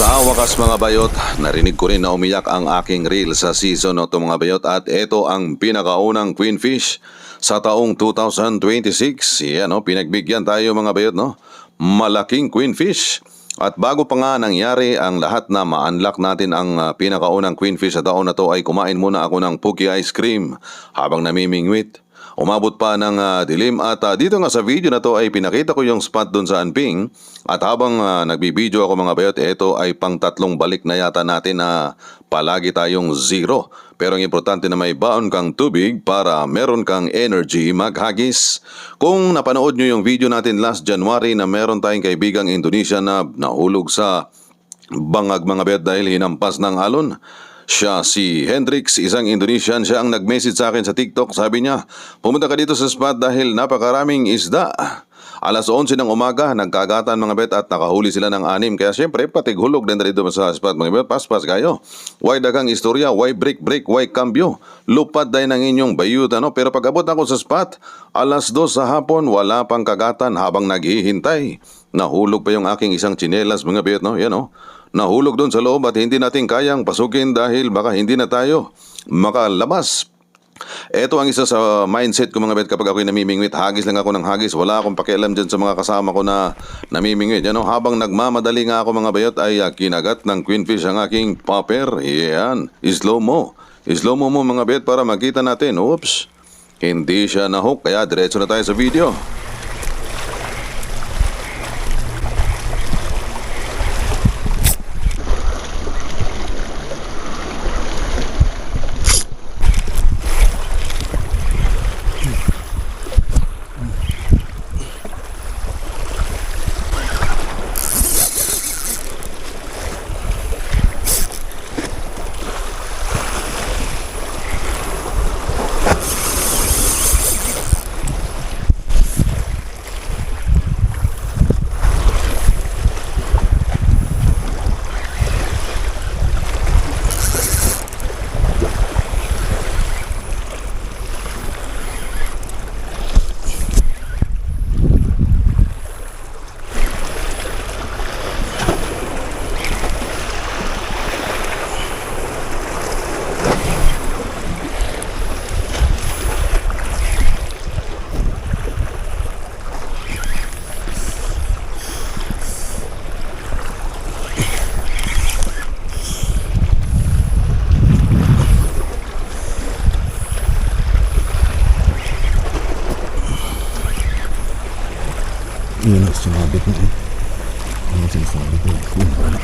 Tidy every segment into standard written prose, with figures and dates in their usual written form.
Sa wakas mga bayot, narinig ko rin na umiyak ang aking reel sa season na ito mga bayot at ito ang pinakaunang Queenfish sa taong 2026. Yan pinagbigyan tayo mga bayot Malaking Queenfish. At bago pa nga nangyari ang lahat na ma-unlock natin ang pinakaunang Queenfish sa taon na to ay kumain muna ako ng Puki Ice Cream habang namimingwit. Umabot pa ng dilim at dito nga sa video na to ay pinakita ko yung spot dun sa Anping at habang nagbibideo ako mga bayot, ito ay pang tatlong balik na yata natin na palagi tayong zero. Pero ang importante na may baon kang tubig para meron kang energy maghagis. Kung napanood nyo yung video natin last January na meron tayong kaibigang Indonesia na nahulog sa bangag mga bayot dahil hinampas ng alon. Siya si Hendrix, isang Indonesian. Siya ang nag-message sa akin sa TikTok. Sabi niya, pumunta ka dito sa spot dahil napakaraming isda. Alas 11 ng umaga, nagkagatan mga bet at nakahuli sila ng 6. Kaya syempre, patighulog din dito sa spot mga bet. Paspas kayo. Why dagang istorya? Why break? Why cambio? Lupad dahil ng inyong bayut. Pero pag abot ako sa spot, alas 2 sa hapon, wala pang kagatan habang naghihintay. Nahulog pa yung aking isang tsinelas mga bet. Nahulog doon sa loob at hindi natin kayang pasukin dahil baka hindi na tayo makalabas. Ito ang isa sa mindset ko mga bet kapag ako'y namimingwit. Hagis lang ako ng hagis. Wala akong pakialam dyan sa mga kasama ko na namimingwit. Habang nagmamadali nga ako mga bayot ay kinagat ng Queenfish ang aking popper. Yan. Slow mo. Slow mo mga bet para makita natin. Oops. Hindi siya nahook kaya diretso na tayo sa video. Yun ang sumabit na Ano sinasabi ko? Ito na.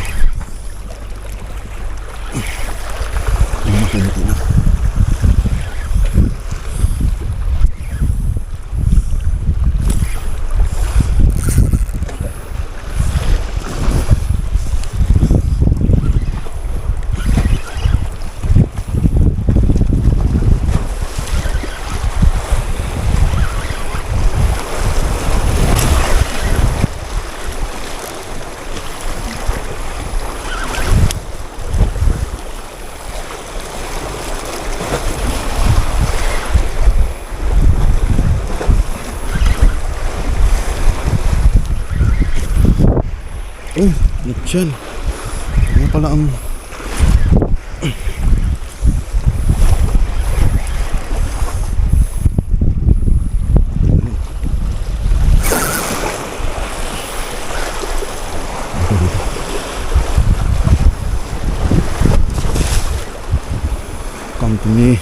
Natyan. Ano pala ang company.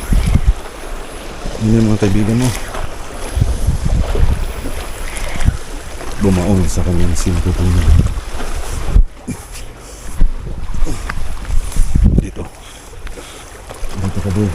Hindi mga kaibigan mo bumaon sa kanyang simputunan. Dito ka doon.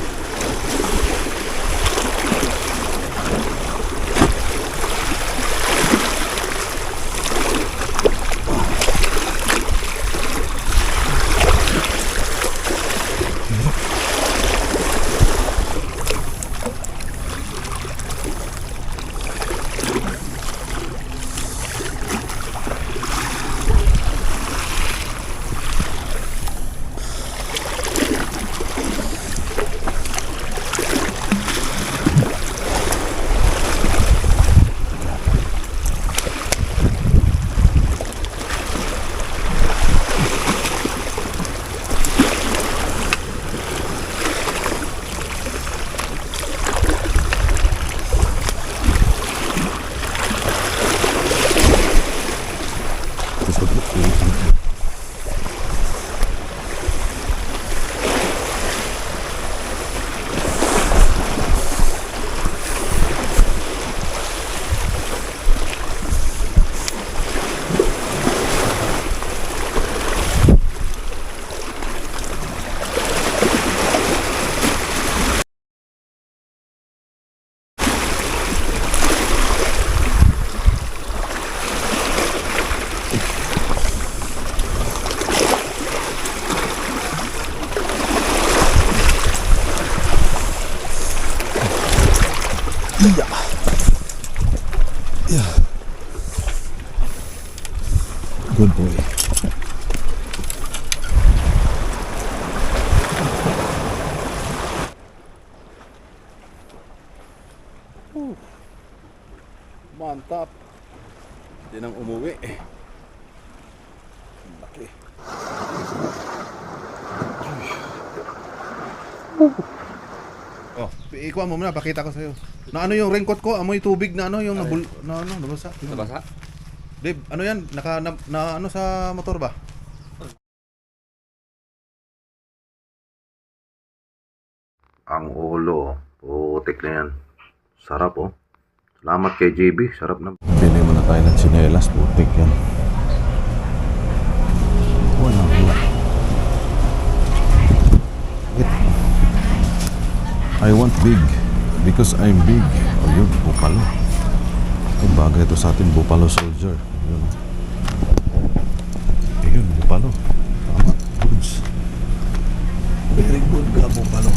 Good boy. Mantap. Hindi nang umuwi. Ang laki. Oh, ikuha mo muna, pakita ko sa'yo. Na ano yung raincoat ko, amoy tubig na ano, yung nabasa. Nabasa? Dave, ano yan? Na ano sa motor ba? Ang ulo, putik na yan. Sarap oh. Salamat kay JB, sarap na. Bili muna tayo ng tsinelas, putik yan. Walang hula. Wait. I want big because I'm big. O yun, bupalo. Ang bagay ito sa atin, bupalo soldier. Yun. Ayun, bupalo. Tama, goods. Very good ka, bupalo.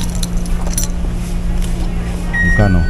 Magkano?